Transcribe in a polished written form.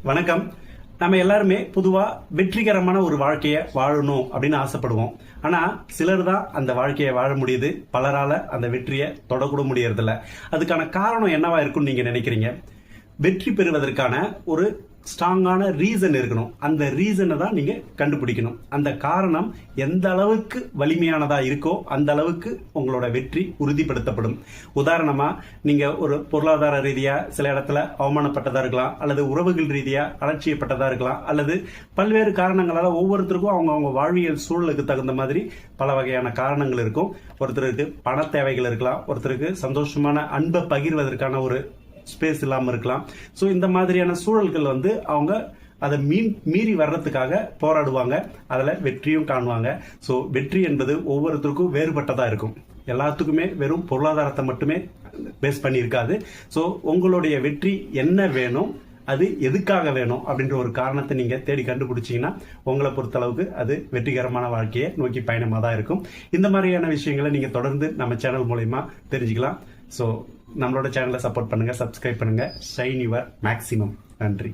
வணக்கம். நம்ம எல்லாருமே பொதுவா வெற்றிகரமான ஒரு வாழ்க்கையை வாழணும் அப்படின்னு ஆசைப்படுவோம். ஆனா சிலர் தான் அந்த வாழ்க்கையை வாழ முடியுது, பலரால அந்த வெற்றியை தொடக்கூட முடியறதில்ல. அதுக்கான காரணம் என்னவா இருக்கும்னு நீங்க நினைக்கிறீங்க? வெற்றி பெறுவதற்கான ஒரு ஸ்ட்ராங்கான ரீசன் இருக்கணும். அந்த ரீசனை தான் நீங்க கண்டுபிடிக்கணும். அந்த காரணம் எந்த அளவுக்கு வலிமையானதா இருக்கோ அந்த அளவுக்கு உங்களோட வெற்றி உறுதிப்படுத்தப்படும். உதாரணமா, நீங்க ஒரு பொருளாதார ரீதியா சில இடத்துல அவமானப்பட்டதா இருக்கலாம், அல்லது உறவுகள் ரீதியா அலட்சியப்பட்டதா இருக்கலாம், அல்லது பல்வேறு காரணங்களால ஒவ்வொருத்தருக்கும் அவங்க வாழ்வியல் சூழலுக்கு தகுந்த மாதிரி பல வகையான காரணங்கள் இருக்கும். ஒருத்தருக்கு பண தேவைகள் இருக்கலாம், ஒருத்தருக்கு சந்தோஷமான அன்பை பகிர்வதற்கான ஒரு ஸ்பேஸ் இல்லாம இருக்கலாம். சோ இந்த மாதிரியான சூழல்கள் அவங்க அதை மீறி வர்றதுக்காக போராடுவாங்க, அதுல வெற்றியும் காணுவாங்க. சோ வெற்றி என்பது ஒவ்வொருத்தருக்கும் வேறுபட்டதா இருக்கும். எல்லாத்துக்குமே வெறும் பொருளாதாரத்தை மட்டுமே பேஸ் பண்ணி இருக்காது. சோ உங்களுடைய வெற்றி என்ன வேணும், அது எதுக்காக வேணும் அப்படின்ற ஒரு காரணத்தை நீங்க தேடி கண்டுபிடிச்சீங்கன்னா உங்களை பொறுத்த அளவுக்கு அது வெற்றிகரமான வாழ்க்கையை நோக்கி பயணமா தான் இருக்கும். இந்த மாதிரியான விஷயங்களை நீங்க தொடர்ந்து நம்ம சேனல் மூலமா தெரிஞ்சுக்கலாம். ஸோ நம்மளோட சேனலை சப்போர்ட் பண்ணுங்க, சப்ஸ்கிரைப் பண்ணுங்க. Shine your maximum. நன்றி.